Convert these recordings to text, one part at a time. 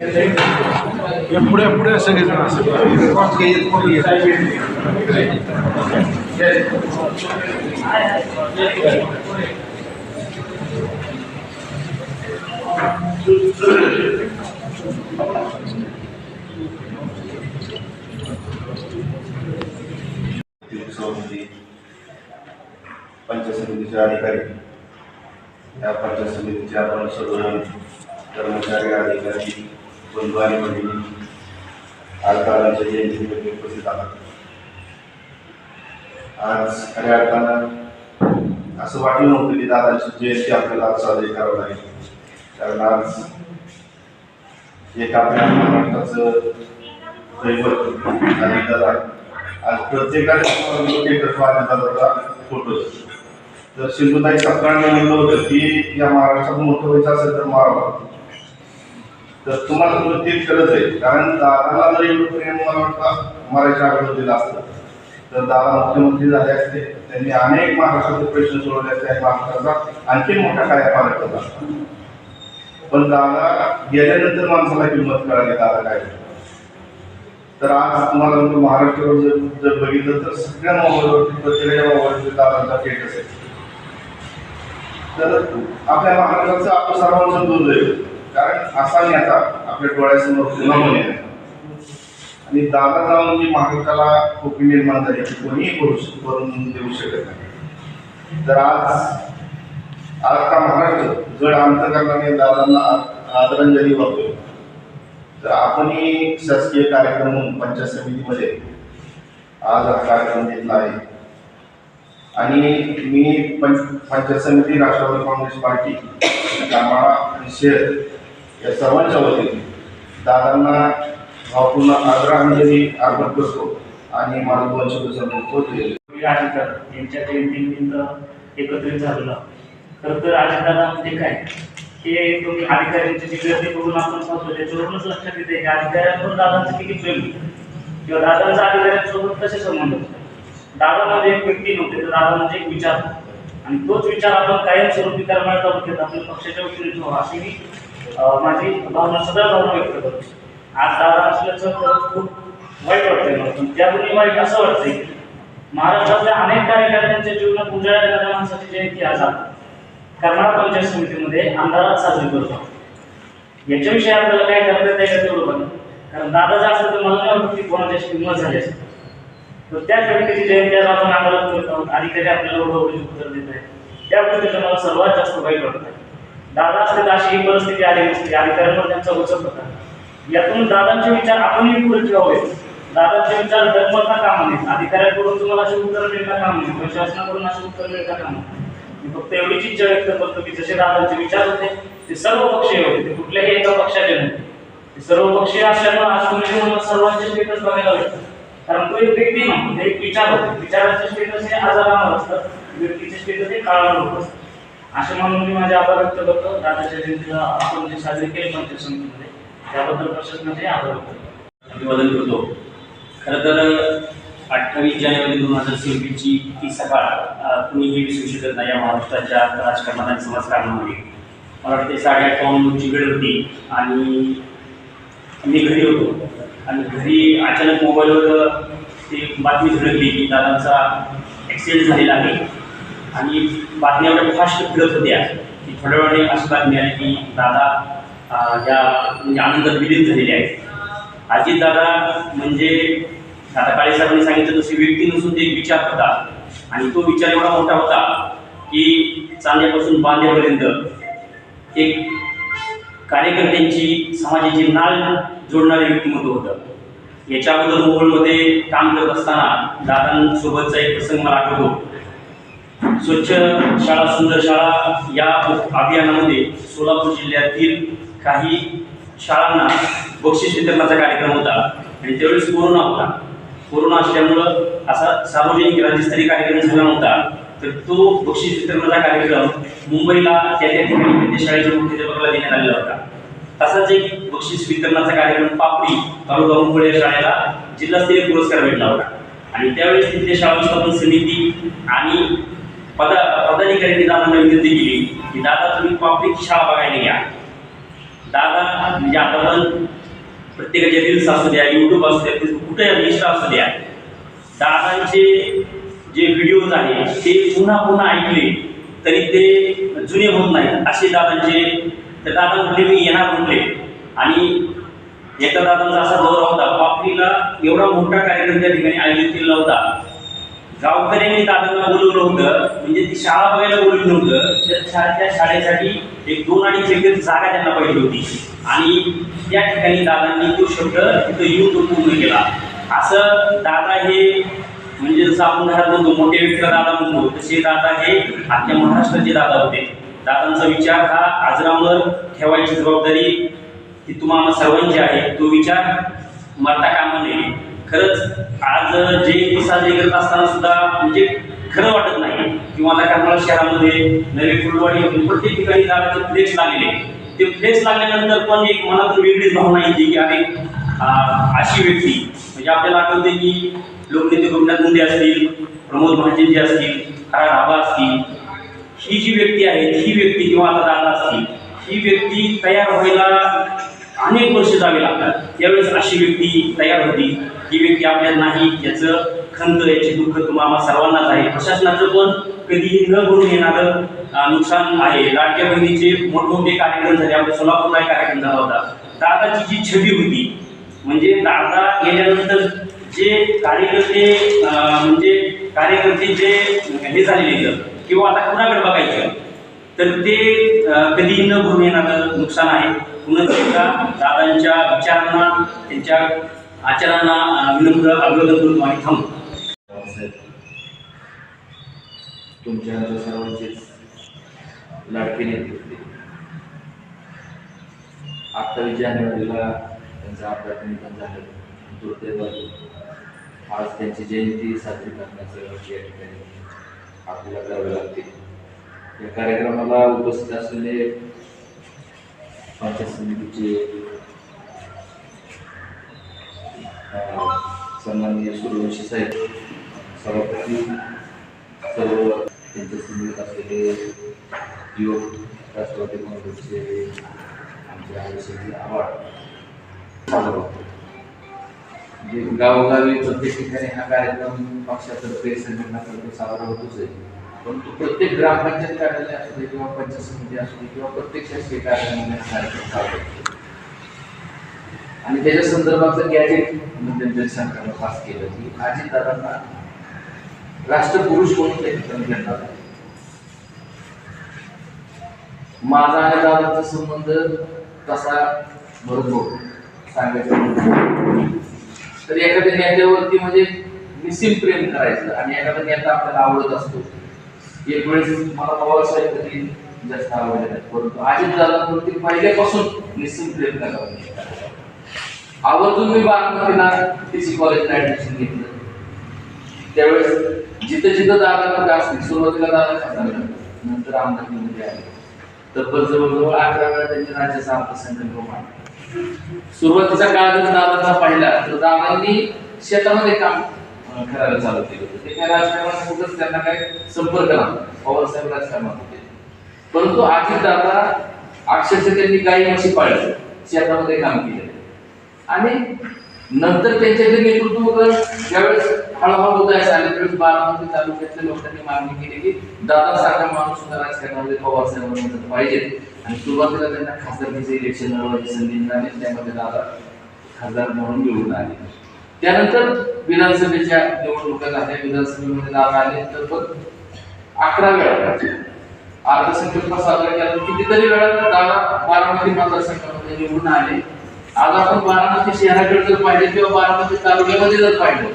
पुढे पुढे सगळेजण असं पंचायत समितीचे अधिकारी, या पंचायत समितीचे आपण सर्व कर्मचारी, अधिकारी, बंधू आणि भगिनी आज दादांच्या जयंतीमध्ये उपस्थित आहात. आज खऱ्या अर्थानं असं वाटलं नव्हतं की दादांची जयंती आपल्याला आज साजरी करावी लागेल, कारण आज एक आपल्या महाराष्ट्राचं दैवत आणि दादा आज प्रत्येकाचा फोटो. तर सिंधुताई सत्रांनी म्हणलं होतं की या महाराष्ट्रात मोठं व्हायचं असेल तर मारावा. तर तुम्हाला तुला तेच गरज आहे, कारण दादाला जर एवढं प्रेम मला वाटतं मराठीच्या अगोदर दिलं असतं तर दादा मुख्यमंत्री झाले असते. त्यांनी अनेक महाराष्ट्राचे प्रश्न सोडवले असते आणि महाराष्ट्राचा आणखी मोठा कायापालट होता असता. पण दादा गेल्यानंतर माणसाला किंमत कळाली दादा काय. तर आज तुम्हाला महाराष्ट्रावर जर बघितलं तर सगळ्या मोबाईलवरती प्रत्येकाच्या मोबाईलवरती दादांचा स्टेटस आहे. तर आपल्या महाराष्ट्राचं आपण सर्वांचं दूर जाईल, कारण असा नेता आपल्या डोळ्यासमोर पुन्हा म्हणेल आणि दादा जाऊन जी महाराष्ट्राला कोपी निर्माण झाली ती कोणीही करून देऊ शकत नाही. तर आज का महाराष्ट्र जड अंतकरणाने दादांना आदरांजली वाहतोय. तर आपणही शासकीय कार्यक्रम म्हणून पंचायत समितीमध्ये आज हा कार्यक्रम घेतला आहे आणि मी पंचायत समिती, राष्ट्रवादी काँग्रेस पार्टी, कामाळा आणि शहर या सर्वांच्या वतीने दादांना भावपूर्ण आदरांजली अर्पण करतो आणि माझं 2 शब्द संबोधतो. यांच्या जयंतीनिमित्त एकत्रित झालेला. खरं तर अजितदादा म्हणजे काय, हे तुम्ही अधिकाऱ्यांची जी गर्दी बघून आपण पाहतो त्याच्यावरूनच लक्षात येते की अधिकाऱ्यांवर दादांचं किती प्रेम किंवा दादांचा अधिकाऱ्यांसोबत कसे संबंध होते. दादा म्हणजे एक व्यक्ती नव्हते, तर दादा म्हणजे एक विचार, आणि तोच विचार आपण कायमस्वरूपी करण्याचा होते आपल्या पक्षाच्या वतीने ठेवा अशी मी माझी भावना सदा भावना व्यक्त करतो. आज दादा असल्याचं खरंच खूप वाईट वाटतंय मला, पण त्यापूर्वी वाईट असं वाटतंय की महाराष्ट्रातल्या अनेक कार्यकर्त्यांच्या जीवनात उजाळा येणाऱ्या माणसाची जयंती आज कर्नाटक पंचायत समितीमध्ये अंधारात साजरी करतो. याच्याविषयी आपल्याला काय करता येतं का तेवढं बघा, कारण दादा जर असं तर मला नाही वाटत की कोणाची किंमत झाली असेल. तर त्याच व्यक्तीची जयंती आज आपण अंधारात करत आहोत, अधिकारी आपल्याला एवढं उत्तर देत आहे. त्या गोष्टीचं मला सर्वात जास्त वाईट वाटतं. दादा असते तर अशी ही परिस्थिती आली नसती, अधिकाऱ्यांवर त्यांचा उचल होता. यातून दादांचे विचार आपणही पुढे ठेवावे. दादांचे विचार डगमगता कामा नयेत, अधिकाऱ्यांकडून तुम्हाला अशी उत्तर मिळता कामा नये, प्रशासनाकडून अशी उत्तर मिळता कामा नये. मी फक्त एवढीच इच्छा व्यक्त करतो की जसे दादांचे विचार होते ते सर्व पक्षीय होते, ते कुठल्याही एका पक्षाचे नव्हते. ते सर्व पक्षीय असल्यामुळे आज तुम्ही सर्वांचे स्टेटस बघायला भेटतात, कारण तो एक व्यक्ती नव्हतो, ते एक विचार होते. विचाराचे स्टेटस हे आजारावर असतात, व्यक्तीचे स्टेटस हे काळावर होत असतात. असे म्हणून मी माझे आभार व्यक्त करतो. दादाच्या जयंतीला आपण जे साजरे केले पंचायत समितीमध्ये त्याबद्दल प्रशासनाचे आभार व्यक्त करतो, अभिवादन करतो. खरं तर 28 जानेवारी 2026ची ती सकाळ कुणीही विसरू शकत नाही या महाराष्ट्राच्या राजकारणात आणि समाजकारणामध्ये. मला वाटते 8:30 पाऊणची वेळ होती आणि मी घरी होतो आणि घरी अचानक मोबाईलवर ती बातमी झळकली की दादांचा ॲक्सिडेंट झालेला आहे. आणि बातम्या एवढ्या फास्ट फिरत होत्या की थोड्या वेळाने अशी बातमी आली की दादा या म्हणजे आनंदात विलीन झालेले आहेत. अजितदादा म्हणजे आता काळे साहेबांनी सांगितलं तशी व्यक्ती नसून ते एक विचार होता, आणि तो विचार एवढा मोठा होता की चांद्यापासून बांध्यापर्यंत एक कार्यकर्त्यांची समाजाची नाळ जोडणारे व्यक्तिमत्व होतं. याच्या अगोदर मोहोळमध्ये काम करत असताना दादांसोबतचा एक प्रसंग मला आठवतो. स्वच्छ शाळा सुंदर शाळा या अभियानामध्ये सोलापूर जिल्ह्यातील काही शाळांना बक्षीस वितरणाचा कार्यक्रम होता आणि त्यावेळेस कोरोना होता. कोरोना असल्यामुळं असा सार्वजनिक राज्यस्तरीय कार्यक्रम झाला नव्हता. तर तो बक्षीस वितरणाचा कार्यक्रम मुंबईला त्या ठिकाणी शाळेच्या मुख्याध्यापकाला देण्यात आलेला होता. तसाच एक बक्षीस वितरणाचा कार्यक्रम पापडी तालुका मुंबई या शाळेला जिल्हास्तरीय पुरस्कार भेटला होता. आणि त्यावेळेस तिथले शाळा व्यवस्थापन समिती आणि पदाधिकाऱ्यांनी दादांना विनंती केली की दादा तुम्ही पापडीची शाळा बघायला घ्या. दादा म्हणजे आता पण प्रत्येकाच्या रील्स असू द्या, यूट्यूब असू द्या, फेसबुक कुठे इंस्टा असू द्या, दादांचे जे व्हिडिओज आहेत ते पुन्हा पुन्हा ऐकले तरी ते जुने होत नाहीत असे दादांचे. तर दादा म्हटले मी येणार म्हटले. आणि एका दादांचा असा दौरा होता, पापरीला एवढा मोठा कार्यक्रम त्या ठिकाणी आयोजित केलेला होता. गावकऱ्यांनी दादांना बोलवलं होतं, म्हणजे ती शाळा बघायला बोलवलं नव्हतं, त्या शाळेसाठी एक 2-2.5 एकर जागा त्यांना पाहिजे होती. आणि त्या ठिकाणी दादांनी तो शब्द तिथं येऊन तो पूर्ण केला. असं दादा हे म्हणजे जसं आपण घरात म्हणतो मोठे व्यक्तीला दादा म्हणतो, तसे दादा हे अख्ख्या महाराष्ट्राचे दादा होते. दादांचा विचार हा आजरामर ठेवायची जबाबदारी ही तुम्हाला सर्वांची आहे. तो विचार मरता कामा नये. खरंच आज जे साजरे करत असताना सुद्धा म्हणजे खरं वाटत नाही. किंवा आता करमाळा शहरामध्ये नवी फुलवाडी प्रत्येक ठिकाणी दादाचे फ्लेक्स लागलेले. ते फ्लेक्स लागल्यानंतर पण एक मनातून वेगळीच भावना येते की अरे अशी व्यक्ती म्हणजे आपल्याला आठवते की लोकनेते गोपीनाथ मुंडे असतील, प्रमोद महाजन असतील, खरा राभा असतील, ही जी व्यक्ती आहे ही व्यक्ती किंवा आता दादा असतील, ही व्यक्ती तयार व्हायला अनेक वर्ष जावे लागतात. त्यावेळेस अशी व्यक्ती तयार होती. ही व्यक्ती आपल्याला नाही याचं खंत, याची दुःख तुम्हाला सर्वांनाच आहे. प्रशासनाचं पण कधीही न भरून येणारं नुकसान आहे. लाडक्या बहिणीचे मोठमोठे कार्यक्रम झाले. आपल्या सोलापूरला एक कार्यक्रम झाला होता. दादाची जी छबी होती म्हणजे दादा गेल्यानंतर जे कार्यकर्ते म्हणजे कार्यकर्ते जे हे झालेले किंवा आता कुणाकडे बघायचं तर ते कधीही न भरून येणारं नुकसान आहे. पुन्हा एकदा दादांच्या विचारांना त्यांच्या आचारांना विनम्र अभिवादन करतो आणि थांबतो. तुमच्या सर्वांचेच लाडके नेते होते. 28 जानेवारीला त्यांचं अपघात निधन झालं. दुर्दैवाने आज त्यांची जयंती साजरी करण्याचं या ठिकाणी आपल्याला करावे लागते. या कार्यक्रमाला उपस्थित असलेले पंचायत समितीचे सन्माननीय सूर्यवंशी साहेब, सभापती, सर्व त्यांच्या समितीत असलेले युवक राष्ट्रवादी काँग्रेसचे आमचे आयुष्याचे आवाड चालू होतो. जे गावोगावी प्रत्येक ठिकाणी हा कार्यक्रम पक्षातर्फे संघटनातर्फे साजरा होतोच आहे. परंतु प्रत्येक ग्रामपंचायत कार्यालय असू दे किंवा पंचायत समिती असू दे किंवा प्रत्येक शासकीय कार्यालयामध्ये हा कार्यक्रम चालू होतो. आणि त्याच्या संदर्भातलं गॅजेट मध्यंतरी सरकारनं पास केलं की अजितदादांना राष्ट्रपुरुष म्हणून त्या ठिकाणी घेतला. माझा आणि दादांचा संबंध तसा भरपूर सांगायचं तर एखाद्या नेत्यावरती म्हणजे निस्सीम प्रेम करायचं आणि एखादा नेता आपल्याला आवडत असतो. एक वेळेस मला पवारसाहेब कधी जास्त आवडले नाही, परंतु अजितदादांवरती पहिल्यापासून निस्सीम प्रेम करावं. आवर्जून मी बारामतीला TC कॉलेजला ऍडमिशन घेतलं. त्यावेळेस जिथं जिथं दादा असतील सुरुवातीला दादा खासदार नंतर आमदारकीमध्ये आले. तब्बल जवळजवळ 11 वेळा त्यांच्या राज्याचा अर्थसंकल्प मांडला. सुरुवातीचा काळ जर दादाचा पाहिला तर दादांनी शेतामध्ये काम करायला चालू केलं होतं. ते काय राजकारणात कुठंच त्यांना काय संपर्क नव्हता. पवारसाहेब राजकारणात होते. परंतु अजितदादा अक्षरशः त्यांनी गाई म्हशी पाळल्या, शेतामध्ये काम केलं आणि नंतर त्यांच्या जे नेतृत्व ज्यावेळेस हळूहळू उदयास आले त्यावेळेस बारामती तालुक्यातल्या लोकांनी मागणी केली की दादासारखा माणूस सुद्धा राजकारणामध्ये पवारसाहेबांना पाहिजे. आणि सुरुवातीला त्यांना खासदारकीचे इलेक्शन लढवायची संधी मिळाली. त्यामध्ये दादा खासदार म्हणून निवडून आले. त्यानंतर विधानसभेच्या निवडणुका झाल्या. विधानसभेमध्ये दादा आले तर पण 11 वेळा अर्थसंकल्प साजरा केला. कितीतरी वेळा दादा बारामती मतदारसंघामध्ये निवडून आले. आज आपण बारामती शहराकडे जर पाहिजे किंवा बारामती तालुक्यामध्ये जर पाहिलं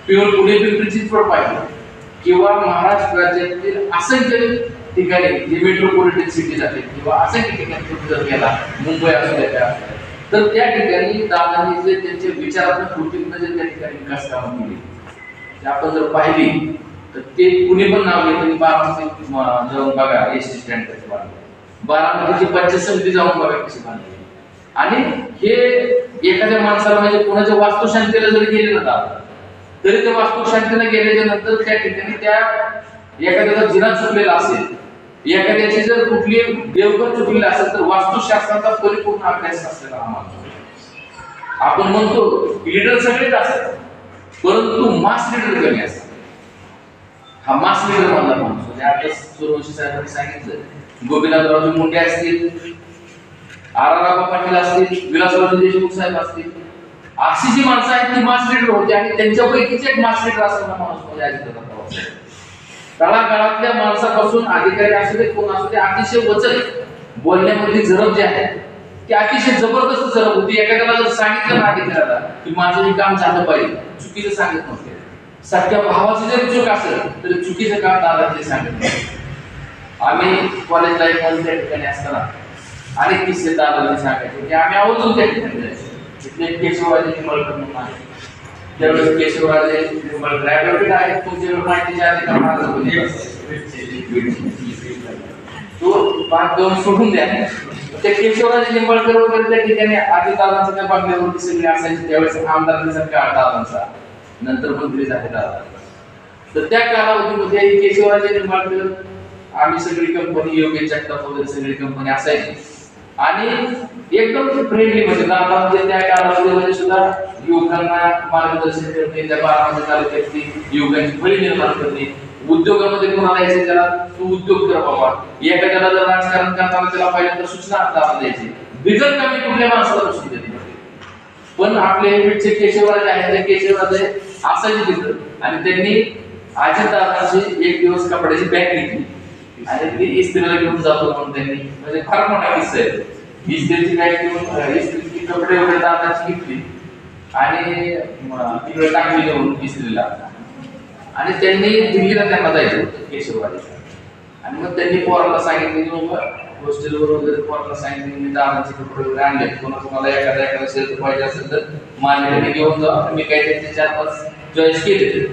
किंवा पुणे पिंपरी चिंचवड पाहिलं किंवा महाराष्ट्र राज्यातील असंख्य ठिकाणी जे मेट्रोपॉलिटन सिटी जाते किंवा असंख्य ठिकाणी तुम्ही जर गेला, मुंबई असू द्या तर त्या ठिकाणी दादांनी जे त्यांचे विचारात्मक कृतीतनं जे त्या ठिकाणी विकास कामं केली ते आपण जर पाहिली तर ते कुणी पण नाव घेतलं. बारामती जाऊन बघा, एसटी स्टँड कसं बांधलं, बारामतीची पंचायत समिती जाऊन बघा कशी बांधली. आणि हे एखाद्या माणसाला म्हणजे कोणाच्या वास्तुशांतीला जरी गेले ना तरी त्या वास्तुशांतीला गेल्याच्या नंतर त्या ठिकाणी त्या एखाद्याचा जिना चुकलेला असेल, एखाद्याची जर कुठली देवघर चुकलेली असेल तर वास्तुशास्त्राचा परिपूर्ण अभ्यास असलेला हा माणूस. आपण म्हणतो लीडर सगळेच असतात, परंतु मास लीडर कमी असतात. हा मास लीडर मधला माणूस म्हणजे आता सूर्यवंशी साहेबांनी सांगितलं, गोपीनाथराव मुंडे असतील, आराराव पाटील असतील, विलासराव देशमुख साहेब असतील, अशी जी माणसं आहेत ती मास लीडर होती आणि त्यांच्यापैकीच एक मास लीडर असलेला माणूस म्हणजे अजितदादा पवार. तळागाळातल्या माणसापासून अधिकारी असू दे कोण असू दे अतिशय वचन बोलण्यामध्ये झडप जी आहे ती अतिशय जबरदस्त झडप होती. एखाद्याला जर सांगितलं ना अधिकाऱ्याला की माझं हे काम झालं पाहिजे, चुकीचं सांगत नव्हते. सख्या भावाची जरी चूक असेल तरी चुकीचं काम दादाचे सांगत नव्हते. आम्ही कॉलेज लाईफ मध्ये त्या ठिकाणी असताना अनेक किस्से दादाने सांगायचे की आम्ही आवर्जून त्या ठिकाणी जायचो. तिथले केशवराजे निंबाळकर म्हणून आहे, त्यावेळेस केशवराजे निंबाळकर ऍडव्होकेट आहेत, तुमच्याकडे माहितीच्या अधिकार तो भाग देऊन सोडून द्या. त्या केशवराजे निंबाळकर वगैरे त्या ठिकाणी आधी दादांच्या त्या बंगल्यावरती सगळे असायचे. त्यावेळेस आमदारांचा काळ दादांचा, नंतर मंत्री झाले दादा. तर त्या कालावधीमध्ये केशवराजे निंबाळकर, आम्ही सगळी कंपनी, योगेश जगताप वगैरे सगळी कंपनी असायची आणि एकदम फ्रेंडली म्हणजे दादा म्हणजे त्या कालावधीमध्ये सुद्धा युवकांना मार्गदर्शन करणे, त्या बारामती तालुक्यातली युवकांची फळी निर्माण करणे, उद्योगामध्ये कोणाला यायचे त्याला तू उद्योग कर बाबा, एखाद्याला जर राजकारण करताना त्याला पहिल्यांदा सूचना दादा द्यायची, बिगर कमी कुठल्या माणसाला सूचना दिली. पण आपले बीडचे केशवराजे आहेत, त्या केशवराजे असायचे तिथं आणि त्यांनी अजितदादांची एक दिवस कपड्याची बॅग घेतली आणि ती इस्त्रीला घेऊन जातो म्हणून त्यांनी, म्हणजे फार मोठा किस्सा आहे. इस्त्रीची बॅग घेऊन इस्त्रीची कपडे वगैरे दादाची घेतली आणि तिकडे टाकली घेऊन इस्त्रीला आणि त्यांनी दिल्लीला त्यांना जायचं होतं केशवराजे. आणि मग त्यांनी पोराला सांगितलं की बाबा हॉस्टेलवर वगैरे पोराला सांगितलं मी दादाचे कपडे वगैरे आणले, कोणाला एखादा शर्ट पाहिजे असेल तर माझ्याकडे घेऊन जा. मी काही त्यांचे 4-5 चॉईस केले.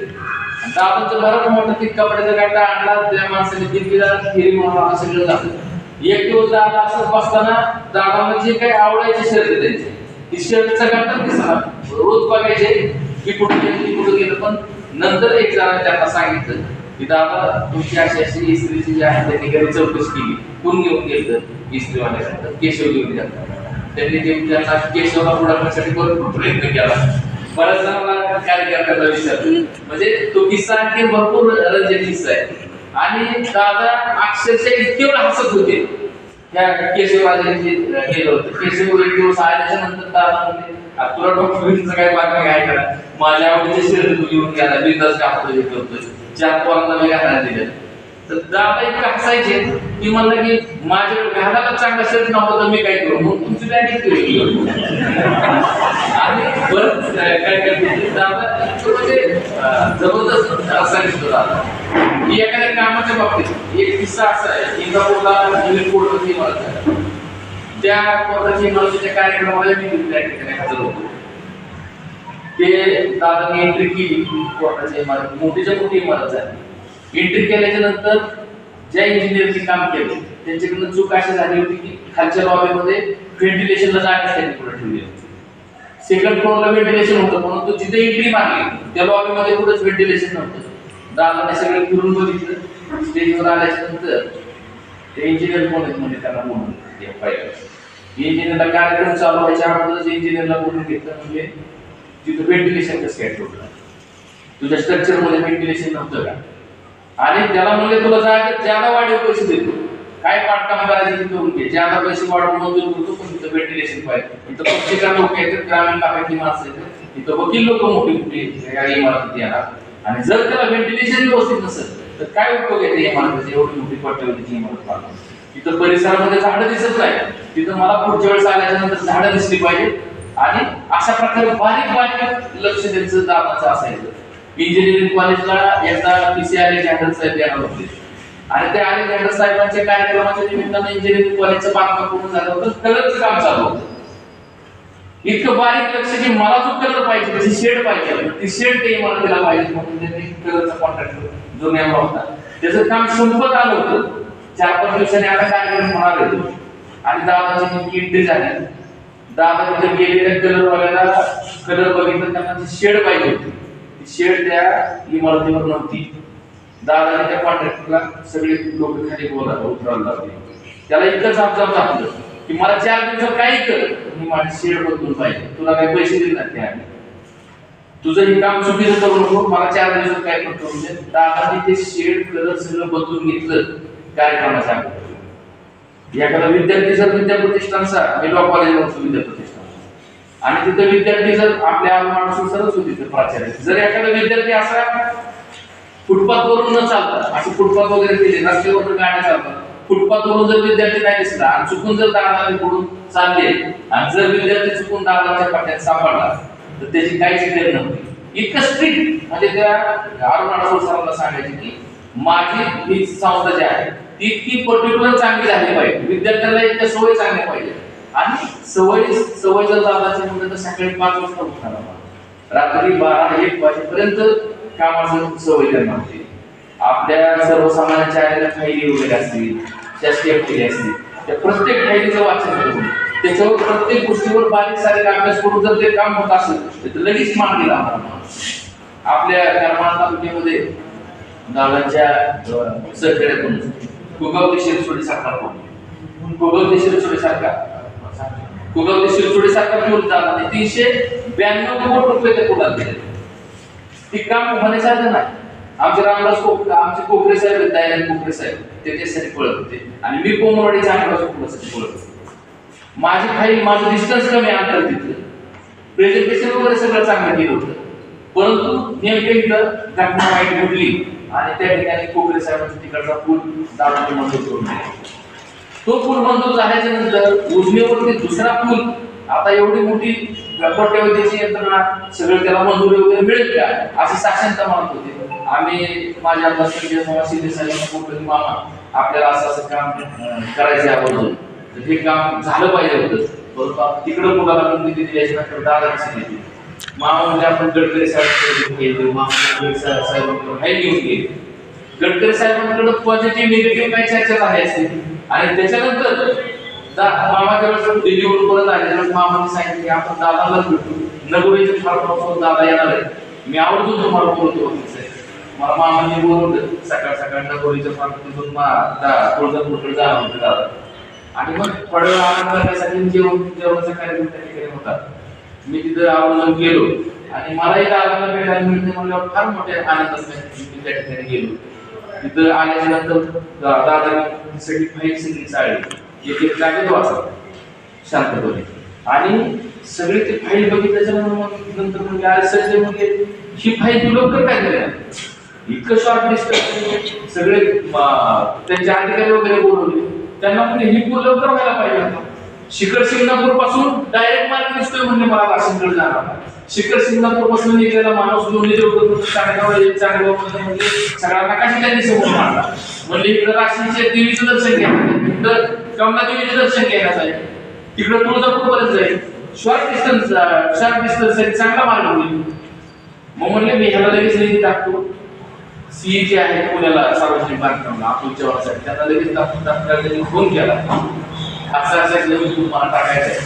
दादांचं बरं मोठं ते कपड्याचा गाठा आणला, त्या माणसाने दिल्लीला फेरी म्हणून सगळं झालं. एक दिवस दादा असं बसताना दादांना जे काही आवडायचे शर्ट त्यांचे ती शर्टचा गाठा दिसला, रोज बघायचे की कुठे गेलं. पण नंतर एक जणांनी त्यांना सांगितलं की दादा तुमची अशी इस्त्रीची जी आहे त्यांनी घरी चौकशी केली, कोण घेऊन गेलं इस्त्रीवाल्याकडे, केशव घेऊन गेला. त्यांनी त्यांना केशवला उडवण्यासाठी भरपूर प्रयत्न केला. बऱ्याच जणांना कार्यकर्त्याला विचारलं. म्हणजे तो किस्सा आणखी भरपूर रंजक किस्सा आहे. आणि दादा अक्षरशः इतके वेळ हसत होते त्या केशवराजांनी गेलं होतं. केशव एक दिवस आल्याच्या नंतर दादा म्हणले तुला डॉक्टरांचं काय बातमी आहे का, माझ्या आवडीचे शर्ट तू घेऊन गेला, बिंदास कापतोय करतोय, 4 पोरांना मी घालायला दिलं. तर दादा इतकं हसायचे की म्हणलं की माझ्याकडे घालायला चांगला शर्ट नव्हता तर मी काय करू, मग तुमची बॅग केली. आणि परत काय करते दादा म्हणजे जबरदस्त असायचं दादा. की एखाद्या कामाच्या बाबतीत एक किस्सा असा आहे, इंदापूरला कोर्टाची इमारत आहे, त्या कोर्टाची इमारतीच्या कार्यक्रमाला मी त्या ठिकाणी हजर होतो. ते दादाने एंट्री केली कोर्टाची इमारत, मोठीच्या मोठी इमारत आहे. एंट्री केल्याच्या नंतर ज्या इंजिनियरने काम केलं त्यांच्याकडून चूक अशी झाली होती की खालच्या लॉबीमध्ये व्हेंटिलेशनला जागाच त्यांनी पुढे ठेवली. सेकंड फ्लोअरला व्हेंटिलेशन होतं, परंतु जिथे एंट्री मारली त्या लॉबीमध्ये कुठेच व्हेंटिलेशन नव्हतं. दादाने सगळे फिरून बघितलं. स्टेजवर आल्याच्या नंतर ते इंजिनियर कोण आहेत म्हणजे त्यांना बोलून इंजिनियरला कार्यक्रम चालू व्हायच्या अगोदरच इंजिनियरला बोलून घेतलं. म्हणजे तिथं व्हेंटिलेशन कसं काय ठेवलं, तुझ्या स्ट्रक्चर मध्ये व्हेंटिलेशन नव्हतं का, आणि त्याला म्हणले तुला ज्यादा वाढीव पैसे देतो, काय पाठकाम करायचं ते करून घे, ज्यादा पैसे वाढवून मंजूर करतो, पण तिथं व्हेंटिलेशन पाहिजे. इथं पक्षीकार लोक येतात, ग्रामीण भागातली माणसं येतात, इथं वकील लोक मोठी मोठी या इमारतीत येणार. आणि जर त्याला व्हेंटिलेशन व्यवस्थित नसेल तर काय उपयोग येते इमारतीची, एवढी मोठी कोट्यवधीची इमारत बांधून. तिथं परिसरामध्ये झाडं दिसत नाही, तिथं मला पुढच्या वेळेस आल्याच्या नंतर झाडं दिसली पाहिजे. आणि अशा प्रकारे बारीक बारीक लक्ष त्यांचं दादाचं असायचं. इंजिनिअरिंग कॉलेजला एकदा पीसीआर झँडर साहेब येणार होते आणि त्या आले झँडर साहेबांच्या कार्यक्रमाच्या निमित्तानं इंजिनिअरिंग कॉलेजचं बांधकाम पूर्ण झालं होतं, कलरचं काम चालू होतं. इतकं बारीक लक्ष की मला जो कलर पाहिजे त्याची शेड पाहिजे, ती शेड ते इमारतीला पाहिजे म्हणून त्यांनी कलरचा कॉन्ट्रॅक्टर जो नेमला होता त्याचं काम संपत आलं होतं. 4-5 दिवसांनी आता कार्यक्रम होणार होते आणि दादाची नेमकी एंट्री झाली. दादा तिथे गेलेल्या कलरवाल्याला कलर बघितलं, त्यांना शेड पाहिजे होती, शेड त्या इमारतीवर नव्हती. दादाने त्या कॉन्ट्रॅक्टरला सगळे लोक खाली उतरायला लागले. त्याला इतकं झापझाप घातलं की मला 4 दिवसात काही कर, मी माझे शेड बदलून पाहिजे, तुला काही पैसे दिले नाही ते आम्ही, तुझं हे काम चुकीचं करू नको, मला 4 दिवसात काय करतो. म्हणजे दादाने ते शेड कलर सगळं बदलून घेतलं कार्यक्रमाच्या अगोदर. एखादा विद्यार्थी जर विद्याप्रतिष्ठानचा, मी लॉ कॉलेजला विद्या प्रतिष्ठान, आणि तिथे विद्यार्थी जर आपल्या माणूस सरच होती प्राचार्य, जर एखादा विद्यार्थी असा फुटपाथ वरून न चालता, असे फुटपाथ वगैरे केले, रस्त्यावर गाड्या चालतात, फुटपाथ वरून जर विद्यार्थी नाही दिसला आणि चुकून जर दादाने पुढून चालले आणि जर विद्यार्थी चुकून दादाच्या पाट्यात सापडला तर त्याची काहीच केअर नव्हती. इतकं स्ट्रिक्ट म्हणजे त्या अरुणाचल सरांना सांगायचे की माझी ही संस्था जी आहे ती इतकी पर्टिक्युलर चांगली झाली पाहिजे, विद्यार्थ्यांना इतक्या सवय चांगल्या पाहिजे. आणि सवय जर दादाची म्हणजे तर सकाळी 5 वाजता उठणार, रात्री 12-1 वाजेपर्यंत कामाची सवय त्यांना होती. आपल्या सर्वसामान्यांच्या आलेल्या फायली वगैरे असतील, शासकीय फायली असतील, त्या प्रत्येक फायलीचं वाचन करून त्याच्यावर प्रत्येक गोष्टीवर बारीक सारीक अभ्यास करून जर ते काम होत असेल तर लगेच मान दिला. आपल्या करमाळा तालुक्यामध्ये दादांच्या सहकार्यातून कुगावते शिरसोडी सरकार कुगावते शिरसोडी सरकार घेऊन दादाने 392 कोटी रुपये त्या कुलात दिले. ती काम होण्यासारखं नाही. आमचे रामदास आमचे कोकरे साहेब, दयानंद कोकरे साहेब ते त्यासाठी पळत होते आणि मी कोमरवाडीच्या आमदार कुलासाठी पळत होते. माझी फाईल, माझं डिस्टन्स कमी अंतर तिथलं, प्रेझेंटेशन वगैरे सगळं चांगलं केलं होतं, परंतु नेमकं इथं घटना वाईट घडली आणि त्या ठिकाणी कोकरे साहेबांचा तिकडचा पूल दादाने मंजूर करून दिला. तो पूल मंजूर झाल्याच्या नंतर उजनीवरती दुसरा पूल, आता एवढी मोठी कोट्यवधीची यंत्रणा सगळं त्याला मंजुरी वगैरे मिळेल का अशी साक्षरता मानत होते. आम्ही माझ्या आमदार शिंदे साहेबांना बोललो की मामा आपल्याला असं काम करायचं आवर्जून, हे काम झालं पाहिजे होतं, परंतु तिकडं मुलाला बंदी दिली याच्यानंतर दादाने सांगितली. मामा म्हणजे आपण गडकरी साहेबांकडे गेलो, मामा साहेबांकडे फाईल घेऊन गेले. गडकरी साहेबांकडे पॉझिटिव्ह निगेटिव्ह काही चर्चा झाली असते आणि त्याच्यानंतर मामा ज्यावेळेस दिल्लीवरून परत आले त्यावेळेस मामाने सांगितले की आपण दादालाच भेटू, नगोरीचे फार दादा येणार आहे, मी आवर्जून तुम्हाला बोलतो. मला मामांनी बोलवलं सकाळ नगोरीच्या फार्मतून तुळजापूरकडे जाणार होते दादा. आणि मग थोडं आनंद करण्यासाठी जेवणाचा कार्यक्रम त्या ठिकाणी होता. मी तिथं आवर्जून गेलो आणि मलाही दादाला भेटायला मिळते म्हणल्यावर फार मोठ्या आनंदात मी त्या ठिकाणी गेलो. तिथं आल्याच्या नंतर दादाने सगळी फाईल सगळी चाळली, एक जागेत वाचला शांतपणे आणि सगळे ते फाईल बघितल्याच्या नंतर म्हणजे अरे सर म्हणजे ही फाईल तू लवकर काय केलं, इतकं शॉर्ट डिस्टन्स सगळे त्यांचे अधिकारी वगैरे बोलवले. त्यांना म्हणजे ही पूल लवकर व्हायला पाहिजे. शिखर शिंगणापूर पासून डायरेक्ट मार्ग दिसतोय म्हणजे मला वाशिमकडे जाणार. शिखर शिंगणापूर पासून निघालेला माणूस दोन्ही म्हणजे सगळा नकाशी त्यांनी समोर मांडला. म्हणजे इकडे राशीचे देवीचं दर्शन घ्यायचं, इकडं कमला देवीचं दर्शन घ्यायला जाईल, तिकडं तुळजापूर पर्यंत जाईल. शॉर्ट डिस्टन्स चांगला मार्ग होईल. मग म्हणले मी ह्याला लगेच निधी टाकतो. सी जे आहे पुण्याला सार्वजनिक बांधकामला अतुल चव्हाणसाठी त्यांना लगेच फोन केला, असं लगेच तुम्हाला टाकायचं आहे,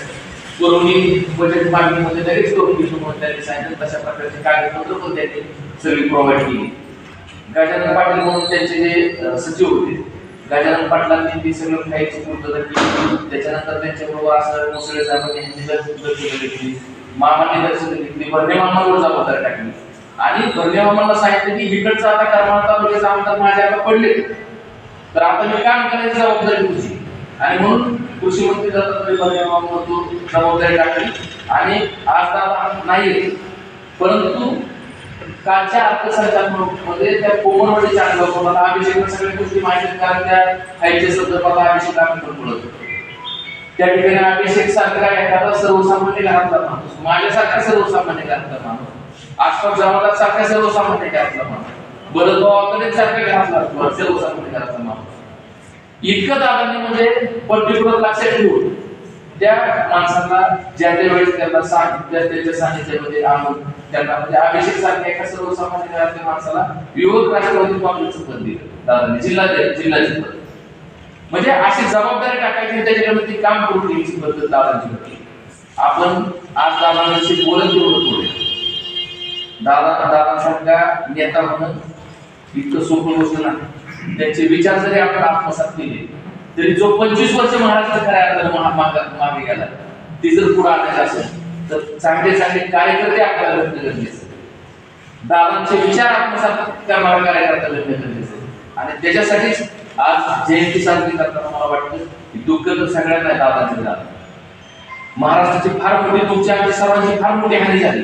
करोनी बजेट मागणीमध्ये लगेच करून घेतो म्हणून त्यांनी सांगितलं. तशा प्रकारचे कागदपत्र पण त्यांनी सगळी प्रोव्हाइड केली. गजानन पाटील म्हणून त्यांचे जे सचिव होते, गजानन पाटलांनी ती सगळं खायची पूर्तता केली. त्याच्यानंतर त्यांच्याबरोबर असणारे मुसळे साहेबांनी यांची दर्शन घेतली, मामांनी दर्शन घेतली, भरणे मामावर जबाबदारी टाकली आणि भरणे मामांना सांगितलं की इकडचं आता करमाळा तालुक्याचे आमदार माझ्या आता पडले तर आता मी काम करायची जबाबदारी तुझी. आणि म्हणून कृषी मंत्री दत्तात्रय भरणे मामांवर तो जबाबदारी टाकली आणि आज दादा नाही, परंतु कालच्या अर्थसंकल्पामध्ये त्या कोमरवाडीच्या अंगावर अभिषेक सगळ्या गोष्टी माहिती, कारण त्या खायच्या संदर्भात अभिषेक आम्ही पण बोलत होतो. त्या ठिकाणी अभिषेक सारखा एखादा सर्वसामान्य घरातला माणूस, माझ्यासारखा सर्वसामान्य घरातला माणूस, आसपास जमादार सारख्या सर्वसामान्य घरातला माणूस, बलदबावाकडे सारख्या घरातला सर्वसामान्य घरातला माणूस, इतकं दादांनी म्हणजे पर्टिक्युलर लक्षात ठेवून त्या माणसांना ज्या त्या वेळेस त्यांना त्यांच्या सानिध्यामध्ये आणून त्यांना म्हणजे अभिषेक सारख्या एका सर्वसामान्य घरातल्या माणसाला युवक राष्ट्रवादी काँग्रेसचं पद दिलं दादांनी, जिल्ह्याचे पद. म्हणजे अशी जबाबदारी टाकायची, त्याच्याकडे ती काम करून घ्यायची पद्धत दादांची होती. आपण आज दादांशी बोलत एवढं थोडे दादासारखा नेता म्हणून इतकं सोपं गोष्ट नाही. त्यांचे विचार जरी आपण आत्मसात केले तरी जो 25 वर्ष महाराष्ट्र खऱ्या अर्थानं मागे गेला ती जर पुढे आणायचं असेल तर चांगले चांगले कार्यकर्ते आपल्याला भेटणं गरजेचं आहे. दादांचे विचार आत्मसात करणारा कार्यकर्ता भेटणं गरजेचं आहे. आणि त्याच्यासाठीच आज जयंती साजरी करताना मला वाटतं की दुःख तर सगळ्यांना दादांचे झालं. महाराष्ट्राची फार मोठी तुमच्या आमच्या सर्वांची फार मोठी हानी झाली.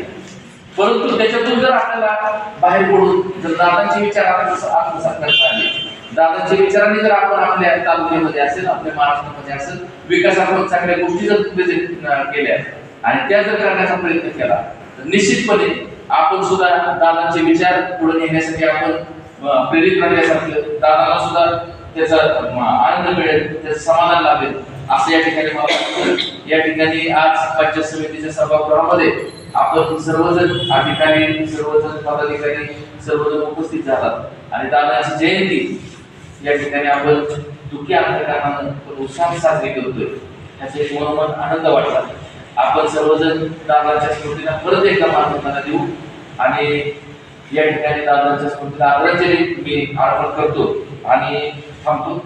परंतु त्याच्यातून जर आपल्याला बाहेर पडून जर दादांचे विचार आत्मसात करता आले, दादांच्या विचारांनी जर आपण आपल्या तालुक्यामध्ये असेल, आपल्या महाराष्ट्रामध्ये असेल, विकासात्मक चांगल्या गोष्टी जर प्रेझेंट केल्या आणि त्या जर करण्याचा प्रयत्न केला तर निश्चितपणे आपण सुद्धा दादांचे विचार पुढे नेण्यासाठी आपण प्रेरित राहण्यासारखं, दादाला सुद्धा त्याचा आनंद मिळेल, त्याचं समाधान लाभेल असं या ठिकाणी मला वाटतं. या ठिकाणी आज पंचायत समितीच्या सभागृहामध्ये आपण सर्वजण अधिकारी, सर्वजण पदाधिकारी, सर्वजण उपस्थित झालात आणि दादाची जयंती या ठिकाणी आपण दुःखी अंतःकरणानं उत्साहात साजरी करतोय. त्याचा एक मनोमन आनंद वाटला. आपण सर्वजण दादाच्या स्मृतीला परत एकदा मानवंदना देऊ आणि या ठिकाणी दादांच्या स्मृतीला आदरांजली मी अर्पण करतो आणि थांबतो.